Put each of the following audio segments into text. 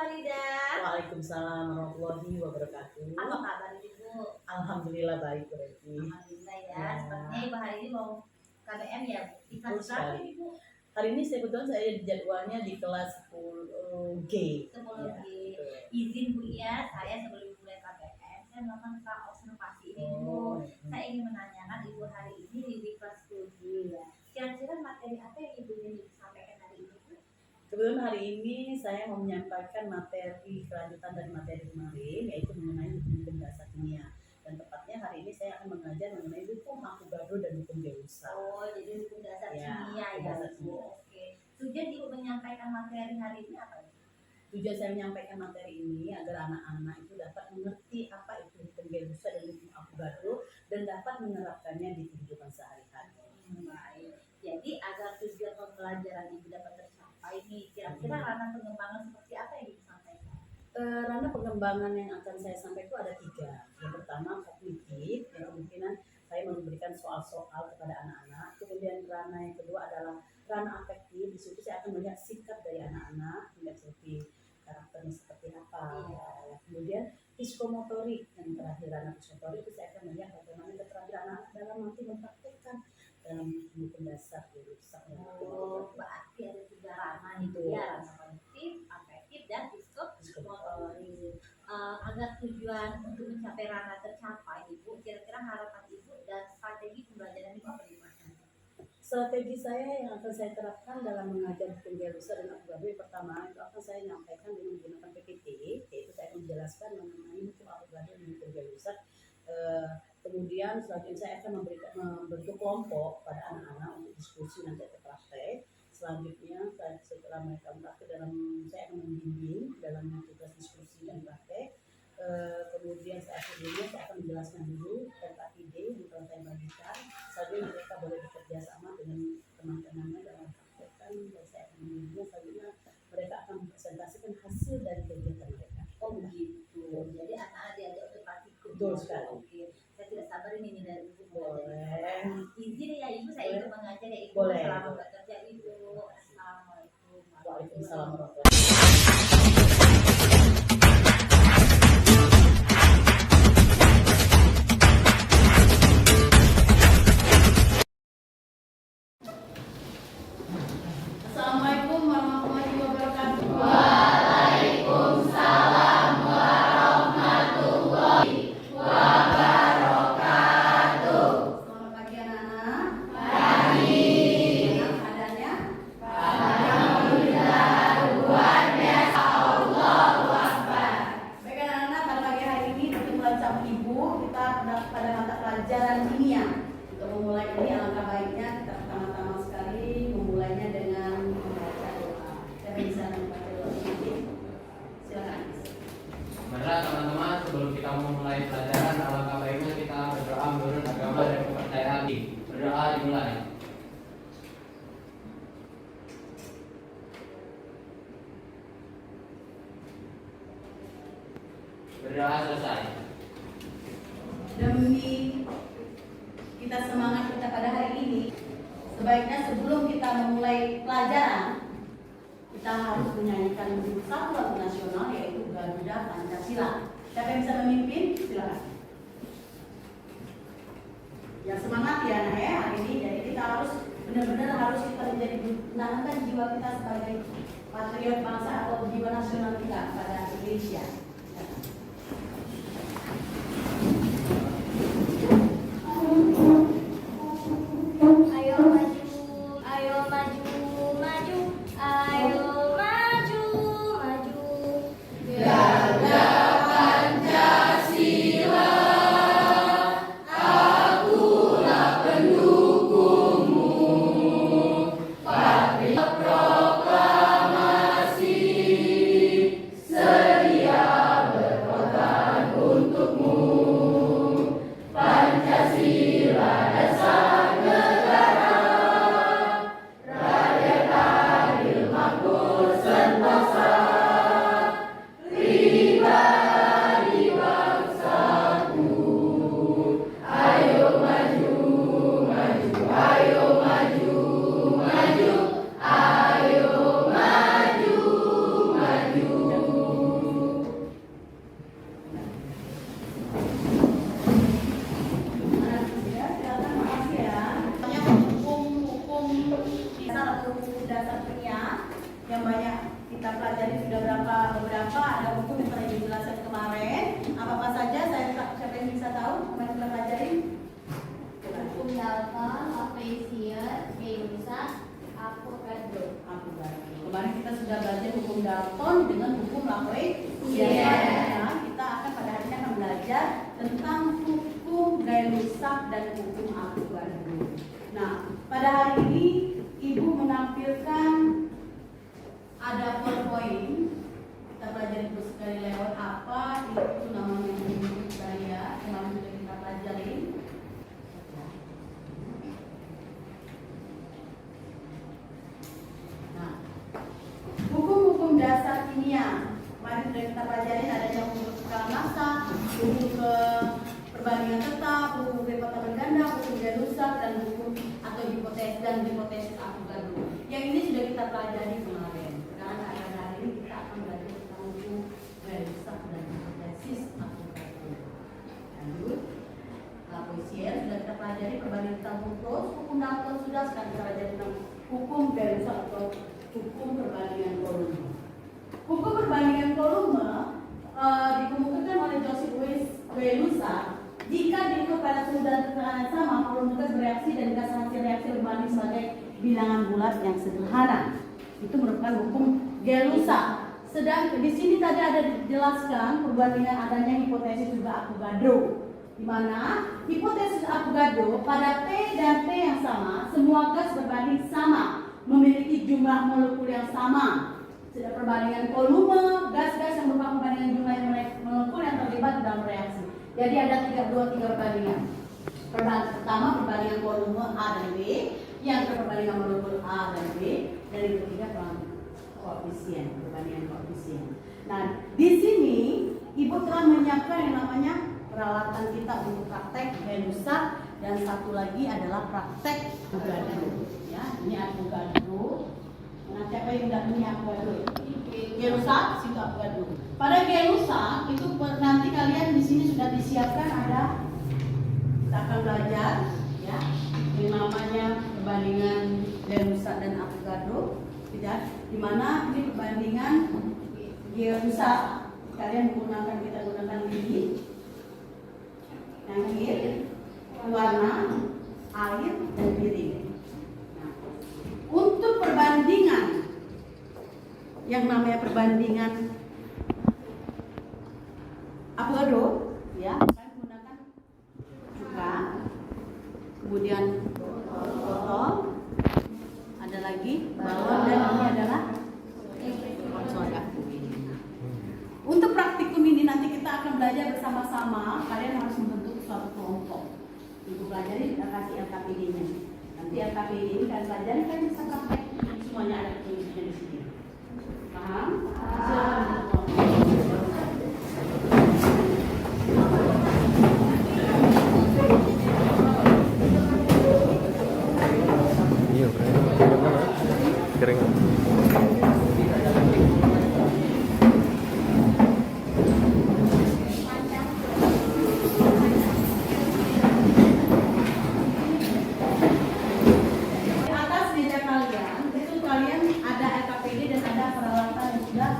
Farida. Waalaikumsalam warahmatullahi wabarakatuh. Apa kabar Ibu? Alhamdulillah baik, Bu Reti. Alhamdulillah ya. Sepertinya Ibu hari ini mau KBM ya, Bu. Di kelas berapa Ibu? Hari ini kebetulan saya jadwalnya di kelas 10G. 10G. Izin Bu ya, saya sebelum mulai KBM, saya melakukan observasi ini Bu. Saya ingin menanyakan Ibu hari ini di kelas 10G ya. Kira-kira materi apa yang Ibu ingin disampaikan hari ini Bu? Kebetulan hari ini saya mau menyampaikan materi kelanjutan dari materi kemarin, yaitu mengenai hukum dasar kimia. Dan tepatnya hari ini saya akan mengajar mengenai hukum Avogadro dan hukum Gay-Lussac. Oh, jadi hukum dasar kimia ya, Bu. Oke. Tujuan Ibu menyampaikan materi hari ini apa ya? Tujuan saya menyampaikan materi ini agar anak-anak itu dapat mengerti apa itu hukum Gay-Lussac dan hukum Avogadro dan dapat menerapkannya di kehidupan sehari-hari. Baik. Jadi agar tujuan pembelajaran Ibu dapat tercapai nih, kira-kira ranah pengembangan seperti apa yang disampaikan? Ranah pengembangan yang akan saya sampaikan itu ada 3. Yang pertama kognitif, yang kemungkinan saya memberikan soal-soal kepada anak-anak. Kemudian ranah yang kedua adalah ranah afektif. Di situ saya akan melihat sikap dari anak-anak, tidak seperti karakternya seperti apa. Kemudian psikomotorik, yang terakhir ranah psikomotorik itu saya akan melihat bagaimana keterampilan anak dalam nanti mempraktekkan dalam hukum dasar Gay-Lussac. Oh, berarti ada 3 ranah itu ya, ranah kognitif, afektif, dan psikomotorik. Agar tujuan untuk mencapai ranah tercapai Ibu, kira-kira harapan Ibu dan strategi pembelajaran Ibu apa di mana? Strategi saya yang akan saya terapkan dalam mengajar hukum Gay-Lussac dan Avogadro, yang pertama itu akan saya nyampaikan dengan menggunakan PPT, yaitu saya akan menjelaskan mengenai hukum Avogadro dan hukum Gay-Lussac. Kemudian selanjutnya saya akan membentuk kelompok pada anak-anak untuk diskusi nanti atau praktek. Selanjutnya setelah mereka praktek saya akan membimbing dalam tugas diskusi dan praktek. Kemudian saya akan menjelaskan dulu tentang ide yang telah saya bagikan. Selanjutnya mereka boleh bekerja sama dengan teman-temannya dalam praktekkan, dan saya akan membimbing. Selanjutnya mereka akan mempresentasikan hasil dari kegiatan mereka. Oh begitu. Jadi anak-anak diajak untuk praktikum. Betul sekali. Oke. Saya tidak sabar ini dari Ibu. Boleh. Izin ya Ibu, saya ikut mengajar ya Ibu. Boleh. Selamat bekerja Ibu. Assalamualaikum. Waalaikumsalam warahmatullahi Assalamualaikum warahmatullahi wabarakatuh. Waalaikumsalam warahmatullahi wabarakatuh. Selamat pagi anak-anak. Pagi. Bagaimana keadaannya? Alhamdulillah luar biasa. Allahu Akbar. Baik anak-anak, pada pagi hari ini pertemuan sama Ibu kita pada mata pelajaran kimia. Untuk memulai ini alangkah baiknya kita pertama-tama sekali memulainya dengan membaca doa. Kita bisa membaca doa sedikit. Silakan. Baiklah teman-teman, sebelum kita memulai pelajaran, alangkah baiknya kita berdoa menurut agama dan kepercayaan. Berdoa dimulai. Berdoa selesai. Demi kita semangat kita pada hari ini, sebaiknya sebelum kita memulai pelajaran, kita harus menyanyikan satu lagu nasional, yaitu Garuda Pancasila. Siapa yang bisa memimpin? Silakan. Ya semangat ya anak ya hari ini. Jadi kita harus benar-benar harus kita menanamkan jiwa kita sebagai patriot bangsa atau jiwa nasional kita pada Indonesia. Ayo maju, ayo maju, maju, ayo maju, maju. Garuda Pancasila, akulah pendukungmu. Patriot proklamasi, sedia berkorban untukmu. Pancasila dasar negara, atau hukum dasar kimia yang banyak kita pelajari sudah beberapa ada hukum yang pernah dijelaskan kemarin. Apa saja siapa yang bisa tahu kemarin kita pelajari? Hukum Dalton, Lavoisier, Gay-Lussac, Avogadro. Kemarin kita sudah belajar hukum Dalton dengan hukum Lavoisier. Nah, kita akan pada hari ini akan belajar tentang hukum Gay-Lussac dan hukum Avogadro. Nah, pada hari ini Ibu menampilkan ada PowerPoint. Kita belajar itu sekali lewat apa itu namanya hukum budaya. Kemarin sudah kita pelajari. Nah, hukum-hukum dasar kimia. Kemarin sudah kita pelajari adanya hukum skala massa, hukum perbandingan tetap, hukum kota berganda, hukum Gay-Lussac dan hukum atau hipotesis Avogadro. Yang ini sudah kita pelajari kemarin. Dan hari ini kita akan belajar tentang hukum Gay-Lussac dan hipotesis Avogadro. Lanjut, Lavoisier sudah kita pelajari perbandingan tentang hukum Dalton sudah sekarang kita pelajari tentang hukum Gay-Lussac atau hukum perbandingan volume. Hukum perbandingan volume dikemukakan oleh Joseph Gay-Lussac. Jika diukur pada suhu dan tekanan sama, volume gas bereaksi dan gas hasil reaksi berbanding sebagai bilangan bulat yang sederhana. Itu merupakan hukum Gay-Lussac. Sedang di sini tadi ada dijelaskan perbandingan adanya hipotesis juga Avogadro, di mana hipotesis Avogadro pada P dan T yang sama, semua gas berbanding sama, memiliki jumlah molekul yang sama. Sedang perbandingan volume, gas-gas yang merupakan perbandingan jumlah molekul yang terlibat dalam reaksi. Jadi ada tiga perbandingan. Pertama perbandingan volume A dan B, yang perbandingan molekul A dan B, dan yang ketiga koefisien, perbandingan koefisien. Nah, di sini Ibu telah menyiapkan yang namanya peralatan kita untuk praktek Gay-Lussac dan satu lagi adalah praktek Avogadro. Ya, ini Avogadro. Nah, siapa yang sudah punya Avogadro? Gay-Lussac, situ Avogadro. Pada Gay-Lussac itu nanti kalian di sini sudah disiapkan ada kita akan belajar ya yang namanya perbandingan Gay-Lussac dan Avogadro, tidak? Di mana ini perbandingan Gay-Lussac kalian kita gunakan lidi, nyangkir, warna, air dan piring. Nah, untuk perbandingan yang namanya perbandingan Avogadro, ya, saya menggunakan cuka, kemudian botol, ada lagi balon dan ini adalah soda. Untuk praktikum ini nanti kita akan belajar bersama-sama. Kalian harus membentuk suatu kelompok untuk belajar. Kita kasih LKPD-nya. Nanti LKPD ini kalian pelajari, kalian bisa praktek. Semuanya ada tulisnya di sini. Paham? Iya, kering. Di atas meja kalian, itu kalian ada LKPD dan ada peralatan yang sudah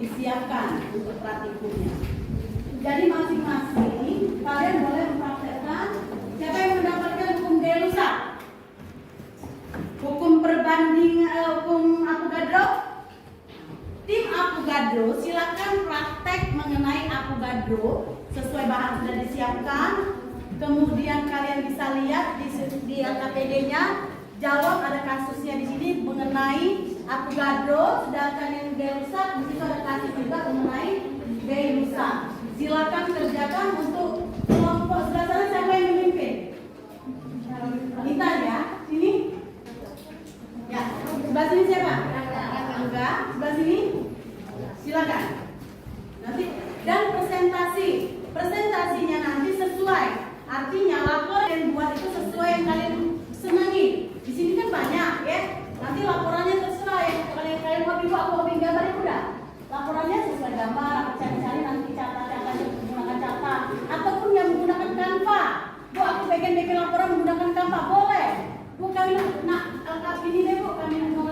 disiapkan untuk praktikumnya. Jadi masing-masing kalian boleh mempraktekkan. Siapa yang mendapatkan hukum Gay-Lussac? Hukum hukum Avogadro? Tim Avogadro silakan praktek mengenai Avogadro sesuai bahan sudah disiapkan. Kemudian kalian bisa lihat di LKPD-nya, jawab ada kasusnya di sini mengenai Avogadro, sedangkan yang Gay-Lussac di situ ada kasus juga mengenai Gay-Lussac. Silakan kerjakan untuk kelompok sebelah sana. Siapa yang memimpin? Kita ya, sini. Ya, sebelah sini siapa? Enggak, sebelah sini. Silakan. Nanti dan presentasinya nanti sesuai. Artinya lapor yang buat itu sesuai yang kalian senangi. Di sini kan banyak ya. Nanti laporannya terserah ya. Kalian hobi gambar itu udah. Laporannya sesuai gambar, cari-cari nanti catatan menggunakan catat ataupun yang menggunakan Canva. Bu, aku bikin laporan menggunakan Canva boleh. Bu, kami nak ini deh Bu, kami mau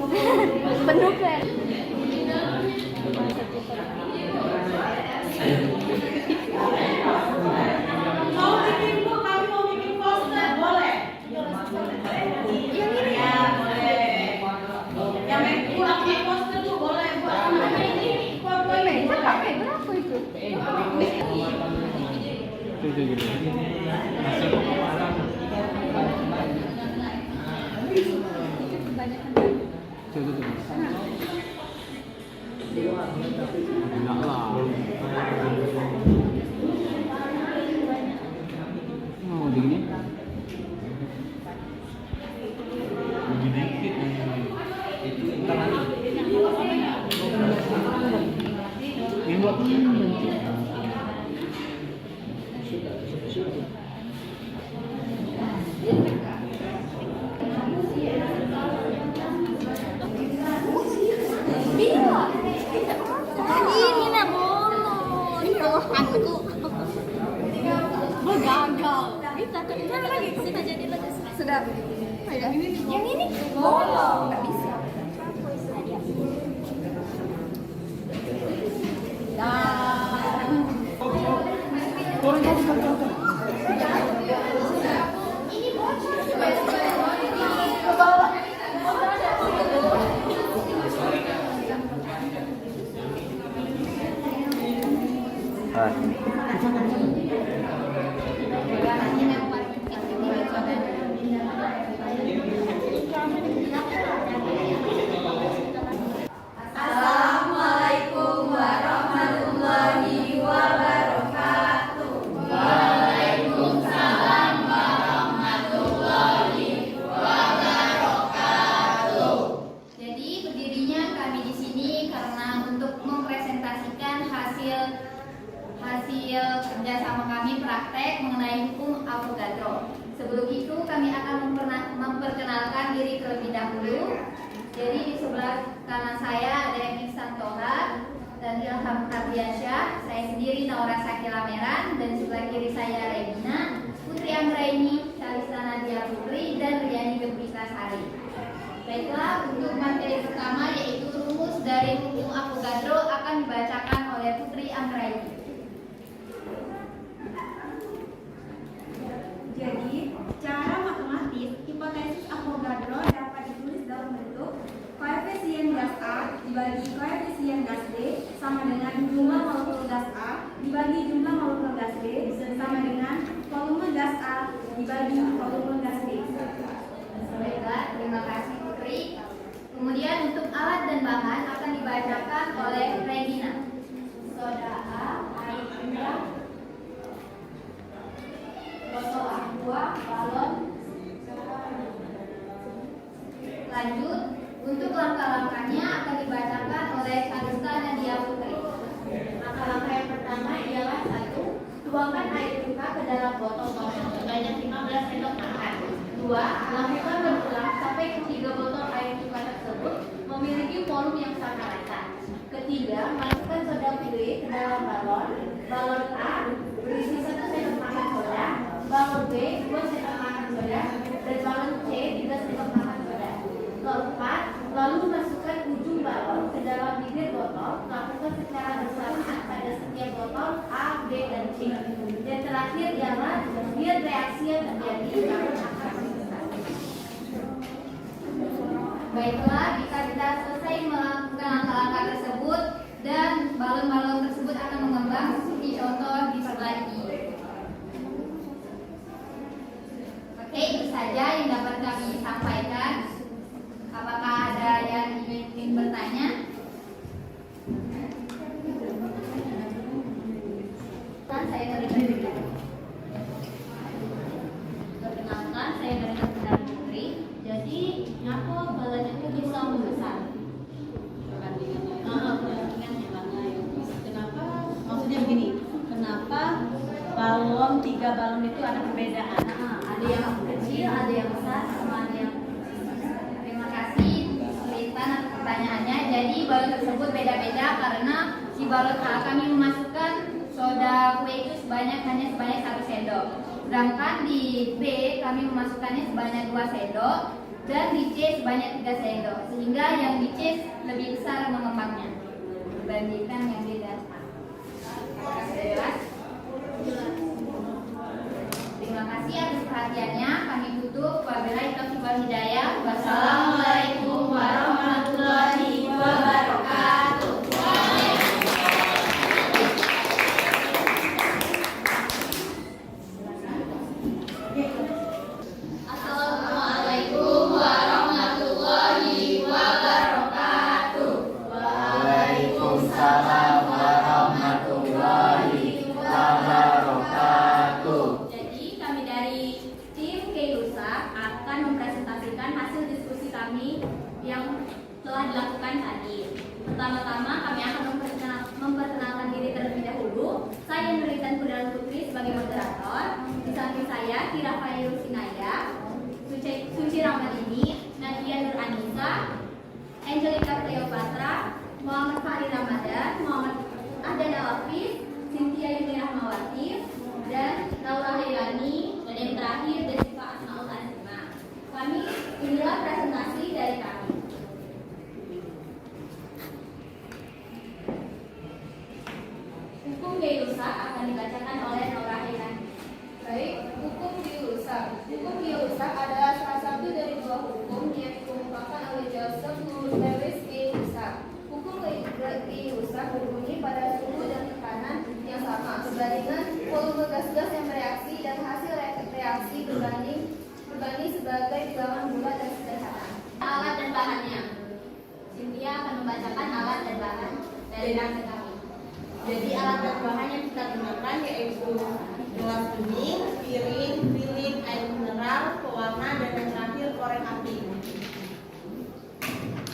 Penuh kan? Mau bikin bu, kami mau bikin poster, boleh? Yang ini Ya boleh. Yang bu, aku bikin poster tuh boleh bu. berapa itu? Ini nak bolong. Itu hantu. Gagal. Kita lagi sudah jadi lagi sudah. Yang ini bolong nggak bisa. Assalamualaikum warahmatullahi wabarakatuh. Waalaikumsalam warahmatullahi wabarakatuh. Jadi berdirinya kami di sini karena untuk mempresentasikan hasil kerjasama kami praktek mengenai hukum Avogadro. Sebelum itu kami akan memperkenalkan diri terlebih dahulu. Jadi di sebelah kanan saya ada yang Ihsan Toha dan Ilham Ardiansyah. Saya sendiri Naura Sakila Meran dan sebelah kiri saya Regina, Putri Anggraini, Shalisa Nadia Putri dan Riani Gebrika Sari. Baiklah, untuk materi pertama yaitu rumus dari hukum Avogadro akan dibacakan oleh Putri Anggraini. Jadi, cara matematis hipotesis Avogadro dapat ditulis dalam bentuk koefisien gas A dibagi koefisien gas B sama dengan jumlah molekul gas A dibagi jumlah molekul gas B sama dengan volume gas A dibagi volume gas B. Baiklah, terima kasih Putri. Kemudian untuk alat dan bahan akan dibacakan oleh Regina. Soda A, air mineral, botol aqua, balon. Lanjut, untuk langkah-langkahnya akan dibacakan oleh Shalisa Nadia Putri. Langkah-langkah yang pertama ialah 1. Tuangkan air cuka ke dalam botol kosong sebanyak 15 sendok makan. 2. Lakukan berulang sampai ketiga botol air cuka tersebut memiliki volume yang sama rata. Ketiga, masukkan soda puree ke dalam balon. Balon A berisi 1 sendok makan soda, balon B 2 sendok makan soda, dan balon C 3 sendok makan soda. Keempat, lalu masukkan ujung balon ke dalam bibir botol. Lakukan secara bersamaan pada setiap botol A, B, dan C. Dan terakhir ialah biar reaksi yang terjadi balon akan selesai. Baiklah, jika kita selesai melakukan langkah-langkah tersebut dan balon-balon tersebut akan mengembang seperti contoh di sebelah kiri. Oke, itu saja yang dapat kami sampaikan. Apakah ada yang ingin bertanya? Saya perkenalkan, saya Marina Putri. Jadi, kenapa balon itu bisa membesar? Kenapa? Maksudnya begini. Kenapa balon 3 balon itu ada perbedaan? Ada yang kecil, ada yang besar, sama ada yang. Terima kasih Sultan atas pertanyaannya. Jadi balon tersebut beda-beda karena di balon A kami memasukkan soda kue itu hanya sebanyak 1 sendok. Sedangkan di B kami memasukkannya sebanyak 2 sendok dan di C sebanyak 3 sendok, sehingga yang di C lebih besar mengembangnya dibandingkan yang D dan A. Apakah sudah jelas? Terima kasih atas perhatiannya. Kami tutup. Wabillahi taufiq wal hidayah. Wassalamualaikum warahmatullahi wabarakatuh. Assalamualaikum warahmatullahi wabarakatuh. Waalaikumsalam warahmatullahi wabarakatuh. Jadi kami dari tim Keilusa akan mempresentasikan hasil diskusi kami yang telah dilakukan tadi. Pertama-tama kami akan memperkenalkan diri terlebih dahulu. Saya Nuritan Kudalan Putri sebagai moderator. Di samping saya Kira Fairul Sinaya, Suci Ramadini, Nadia Nur Anissa, Angelika Cleopatra, Muhammad Fahri Ramadan, Muhammad Adana Hafiz, Cynthia Yuni Rahmawati, dan Laura Hailani, dan yang terakhir Desiva Asmaul Azima. Inilah presentasi dari kami. Hukum Keilusa akan dibacakan oleh Laura Hailani. Baik, hukum Keilusa. Hukum Keilusa adalah salah satu dari 2 hukum yang dikemukakan oleh Joseph Lewis Keilusa. Hukum Keilusa berbunyi pada suhu dan tekanan yang sama, perbandingan volume gas-gas yang bereaksi dan hasil reaksi berbanding sebagai bilangan bulat dan sederhana. Alat dan bahannya. Cynthia akan membacakan alat dan bahan dari reaksi kami. Jadi alat dan bahan yang kita gunakan yaitu gelas bening, piring, lilin, air mineral, pewarna, dan yang terakhir korek api.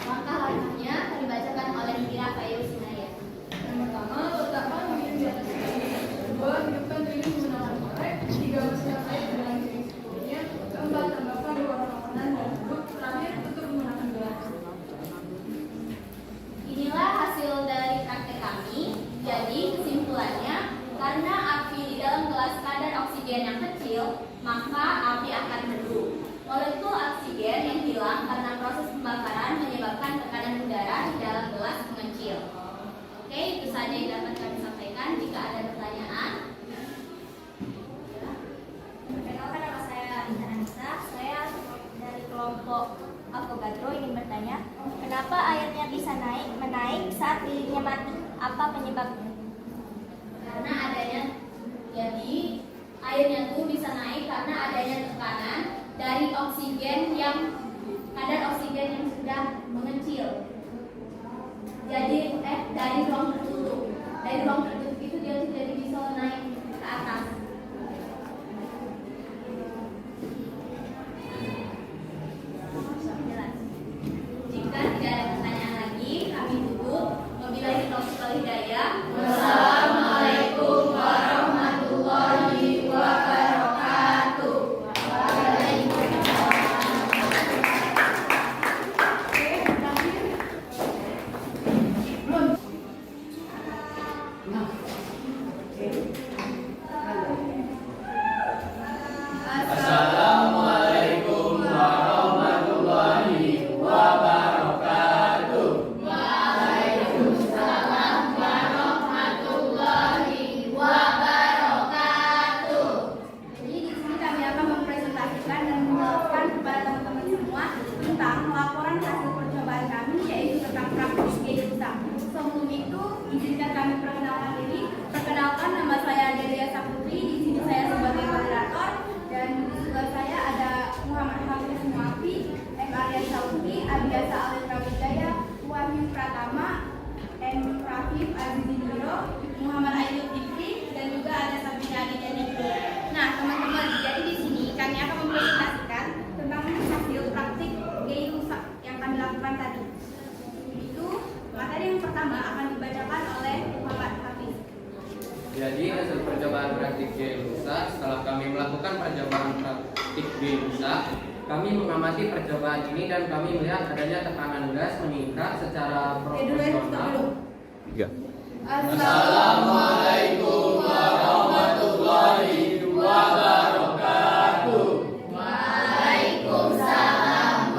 Langkah-langkahnya akan dibacakan oleh Kira Fairul Sinaya. Yang pertama, letakkan piring di atas piring. Kedua, hidupkan piring menggunakan korek. 3, masukkan air ke dalam piring sebelumnya. Keempat, tambahkan 2 orang makanan dan duduk. Terakhir, tutup menggunakan gelas. Inilah hasil dari praktek kami. Jadi kesimpulannya, karena api di dalam gelas kadar oksigen yang kecil, maka api akan redup. Molekul oksigen yang hilang karena proses pembakaran menyebabkan tekanan udara di dalam gelas mengecil. Oke, itu saja yang dapat kami sampaikan. Jika ada pertanyaan. Perkenalkan, nama saya Intan Anissa. Saya dari kelompok Avogadro ingin bertanya, kenapa airnya bisa menaik saat lilinnya mati? Apa penyebabnya? Karena adanya, jadi airnya tuh bisa naik karena adanya tekanan dari oksigen yang kadar oksigen yang sudah mengecil. Jadi dari ruang tertutup itu dia jadi bisa naik ke atas. Jelas. Jika tidak ada pertanyaan lagi, kami tutup. Wabillahi taufiq wal hidayah. Wassalamualaikum warahmatullahi wabarakatuh. Assalamualaikum warahmatullahi wabarakatuh. Waalaikumsalam warahmatullahi wabarakatuh. Jadi di sini kami akan mempresentasikan dan menjelaskan kepada teman-teman semua tentang laporan hasil percobaan kami, yaitu tentang praktis Keilusa. Sebelum itu, izinkan kami perkenalkan diri. Perkenalkan, nama saya Delia Saputri. Di sini saya sebagai moderator, dan di sebelah saya ada Muhammad Hafiz Muafi, M. Arya Sauti, Abiasa Alif Rawijaya, Wahyu Pratama, M. Rafif Azizindiro, Muhammad Ayyub Fikri, dan juga ada Sabina Aditya Niko. Nah, teman-teman, jadi di sini kami akan mempresentasikan tentang hasil praktik Keilusa yang kami lakukan tadi. Itu materi yang pertama akan dibacakan oleh Muhammad Hafiz. Jadi hasil percobaan praktik Keilusa, setelah kami melakukan percobaan praktik Keilusa, kami mengamati percobaan ini dan kami melihat adanya tekanan gas meningkat secara proporsional. 3. Assalamualaikum warahmatullahi wabarakatuh. Waalaikumsalam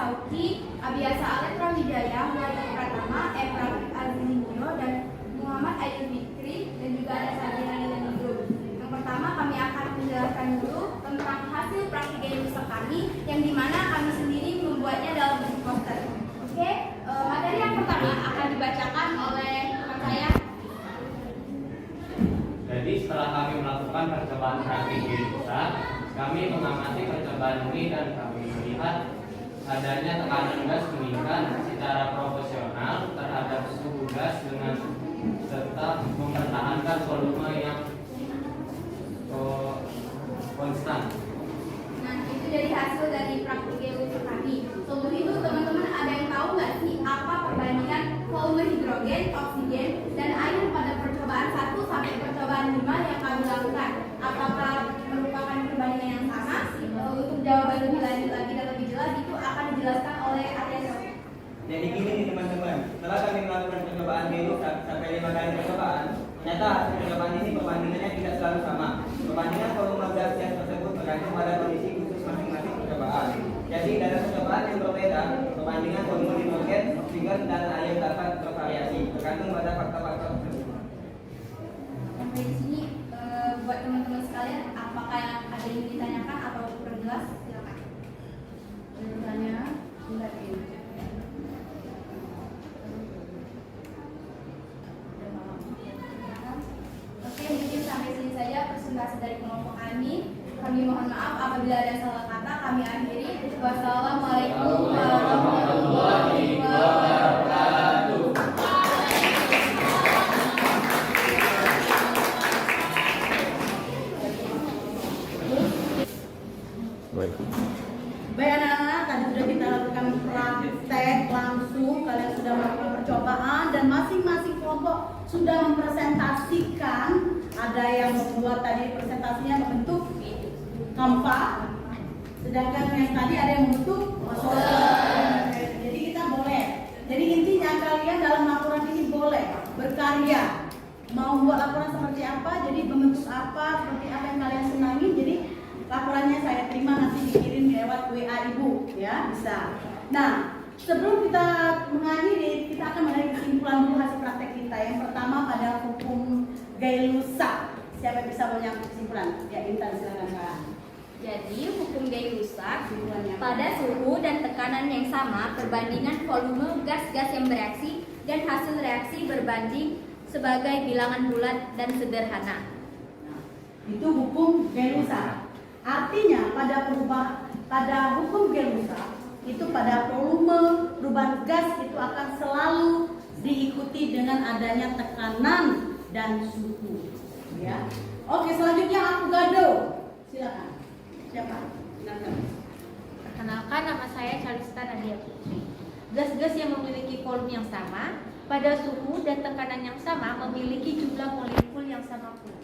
Sauki, Abiasa Aletra Wijaya, Muhammad Pratama, Efrat Azizinio, dan Muhammad Ayu Fikri, dan juga ada Sabina Lilanidru. Yang pertama kami akan menjelaskan dulu tentang hasil praktik gaya rusak kami, yang dimana kami sendiri membuatnya dalam bentuk poster. Oke, materi yang pertama akan dibacakan oleh teman saya. Jadi setelah kami melakukan percobaan praktik di pusat, kami mengamati percobaan ini dan kami melihat adanya tekanan gas meningkat secara proporsional terhadap suhu gas dengan tetap mempertahankan volume yang konstan. Nah, itu dari hasil dari praktik gaya rusak kami. Sebelum itu teman-teman ada yang tahu nggak sih apa perbandingan volume hidrogen, oksigen, dan air pada percobaan 1 sampai percobaan 5 yang kami lakukan? Apakah merupakan perbandingan yang sama? Untuk jawaban lebih lanjut lagi dan lebih jelas itu akan dijelaskan oleh Arya. Jadi gini nih teman-teman, setelah kami melakukan percobaan gaya sampai 5 kali percobaan, ternyata hasil percobaan ini perbandingannya tidak selalu sama. Perbandingan volume gas tersebut tergantung pada kondisi khusus masing-masing percobaan. Jadi dalam percobaan yang berbeda, perbandingan volume hidrogen, oksigen, dan air dapat bervariasi tergantung pada faktor-faktor tersebut. Sampai di sini buat teman-teman sekalian, apakah yang ada yang ditanyakan atau kurang jelas? Silakan. Bertanya, silakan. Oke, mungkin sampai sini saja presentasi dari kelompok kami. Kami mohon maaf apabila ada salah kata. Kami akhiri. Wassalamualaikum warahmatullahi wabarakatuh. Baik. Baik anak-anak, tadi sudah kita lakukan praktek langsung, kalian sudah melakukan percobaan dan masing-masing kelompok sudah mempresentasikan. Ada yang membuat tadi presentasinya membentuk Canva, sedangkan yang tadi ada yang membentuk poster. Jadi kita boleh. Jadi intinya kalian dalam laporan ini boleh berkarya. Mau buat laporan seperti apa, jadi membentuk apa, seperti apa yang kalian senangi. Jadi laporannya saya terima, nanti dikirim lewat WA Ibu, ya bisa. Nah, sebelum kita mengakhiri, kita akan menarik kesimpulan dulu hasil praktek kita. Yang pertama pada hukum Gay-Lussac. Siapa yang bisa menyampaikan kesimpulan? Ya, Intan silakan Kak. Jadi, hukum Gay-Lussac pada suhu dan tekanan yang sama, perbandingan volume gas-gas yang bereaksi dan hasil reaksi berbanding sebagai bilangan bulat dan sederhana. Itu hukum Gay-Lussac. Artinya pada hukum Gay-Lussac itu pada volume perubahan gas itu akan selalu diikuti dengan adanya tekanan dan suhu. Ya. Oke, selanjutnya Avogadro. Silakan. Siapa? Silakan. Perkenalkan, nama saya Calista Nadia Putri. Gas-gas yang memiliki volume yang sama, pada suhu dan tekanan yang sama memiliki jumlah molekul yang sama pula.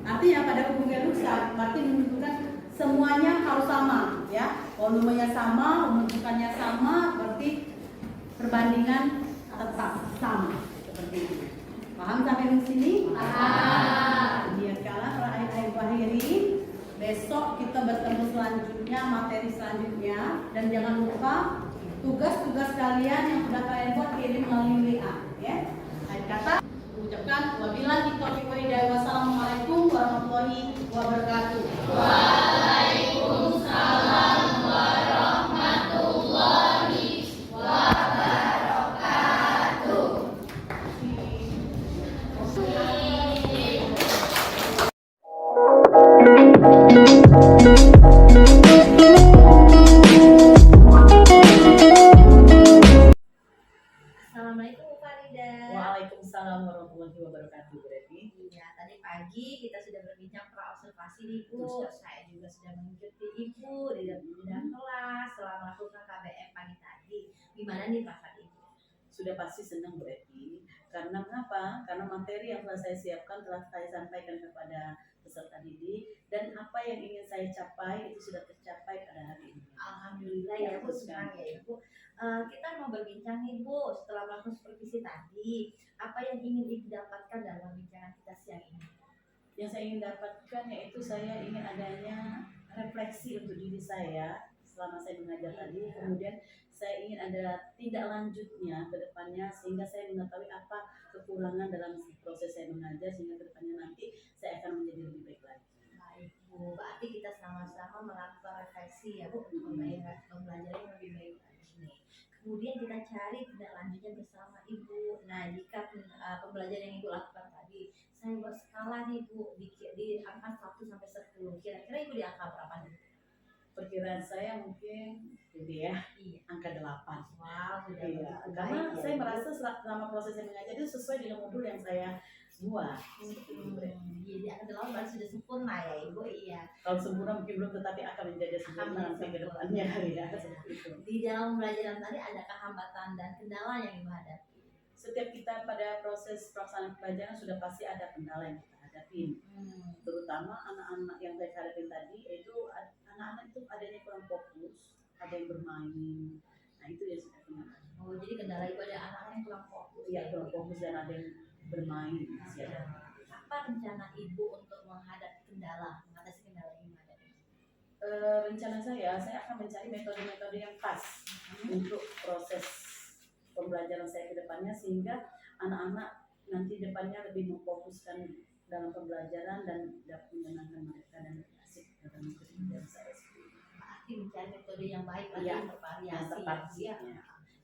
Artinya pada hukum Gay-Lussac berarti menunjukkan semuanya harus sama, ya. Volumenya sama, pembentukannya sama, berarti perbandingan tetap sama seperti itu. Paham sampai di sini? Paham. Biarkanlah para ayah-ayah akhiri. Besok kita bertemu selanjutnya, materi selanjutnya, dan jangan lupa tugas-tugas kalian yang sudah kalian buat kirim melalui WA, ya. Akhir kata ucapkan wabillahi taufiq wal hidayah. Wassalamualaikum warahmatullahi wabarakatuh. Waalaikumsalam warahmatullahi wabarakatuh. Assalamualaikum Bu Farida. Waalaikumsalam warahmatullahi wabarakatuh. Berarti Ya, tadi pagi kita sudah berbincang pra-observasi nih Bu. Saya juga sudah mengikuti Ibu di dalam kelas setelah melakukan KBM pagi tadi. Gimana nih perasaan Ibu? sudah pasti senang berarti. Karena kenapa? Karena materi yang telah saya siapkan telah saya sampaikan kepada peserta didik, dan apa yang ingin saya capai itu sudah tercapai pada hari ini. Alhamdulillah ya Bu, senang ya Ibu. Kita mau berbincang nih Bu, setelah melakukan supervisi tadi, apa yang ingin Ibu dapatkan dalam perbincangan kita siang ini? Yang saya ingin dapatkan yaitu saya ingin adanya refleksi untuk diri saya selama saya mengajar tadi. Kemudian saya ingin ada tindak lanjutnya ke depannya sehingga saya mengetahui apa kekurangan dalam proses saya mengajar sehingga ke depannya nanti saya akan menjadi lebih baik lagi. Baik Bu, berarti kita sama-sama melakukan refleksi ya Bu, untuk pembelajaran yang lebih baik lagi nih. Kemudian kita cari tindak lanjutnya bersama Ibu. Nah, jika pembelajaran yang Ibu lakukan tadi, saya buat skala nih Bu, di angka 1 sampai 10. Kira-kira Ibu di angka berapa nih? Perkiraan saya mungkin gitu ya, Iya. angka 8. Wow, sudah Iya, begitu karena baik ya, saya Bu. merasa selama proses saya mengajar itu sesuai dengan modul yang saya buat. Jadi angka 8 berarti sudah sempurna ya Ibu, iya. Kalau sempurna mungkin belum, tetapi akan menjadi sempurna nanti ke depannya ya. Seperti itu. Di dalam pembelajaran tadi adakah hambatan dan kendala yang Ibu hadapi? Setiap kita pada proses pelaksanaan pelajaran sudah pasti ada kendala yang kita hadapin. Terutama anak-anak yang saya hadapin tadi, yaitu anak-anak itu adanya kurang fokus, ada yang bermain. Nah itu yang sudah kendala. Oh, jadi kendala Ibu ada anak-anak yang kurang fokus. Iya, kurang fokus dan ada yang bermain. Masih ada. Apa rencana Ibu untuk menghadapi kendala, mengatasi kendala yang ada? Rencana saya akan mencari metode-metode yang pas untuk proses pembelajaran saya ke depannya sehingga anak-anak nanti depannya lebih memfokuskan dalam pembelajaran dan dapat menyenangkan mereka dan lebih asik dalam mengikuti pembelajaran saya sendiri. Berarti mencari metode yang baik lagi Iya, yang bervariasi. yang tepat. Ya.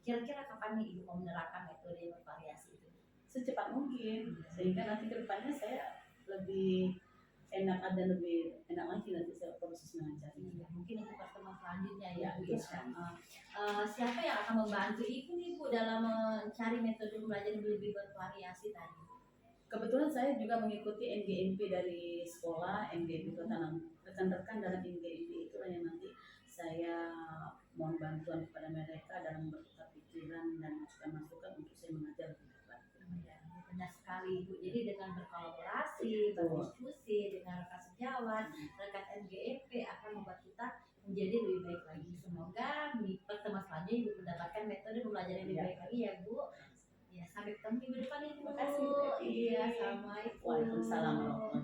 Kira-kira kapan nih Ibu mau menerapkan metode yang bervariasi itu? Secepat mungkin sehingga nanti ke depannya saya lebih enak dan lebih enak lagi nanti saya proses mengajarnya. Iya, mungkin untuk pertemuan selanjutnya ya Ya, Bu. betul sekali. Siapa yang akan membantu Ibu nih Bu dalam mencari metode pembelajaran yang lebih bervariasi tadi? Kebetulan saya juga mengikuti NGMP dari sekolah, NGMP rekan-rekan dalam NGMP itulah yang nanti saya mohon bantuan kepada mereka dalam bertukar pikiran dan masukan-masukan untuk saya mengajar lebih baik. Ya, benar sekali Ibu. Jadi dengan berkolaborasi, berdiskusi dengan rekan sejawat, rekan NGMP akan membuat kita menjadi lebih baik lagi. Semoga di pertemuan selanjutnya Ibu mendapatkan metode pembelajaran yang lebih baik lagi ya Bu. Ya, sampai ketemu minggu depan Ibu. Terima kasih. Iya, assalamualaikum. Waalaikumsalam warahmatullahi wabarakatuh.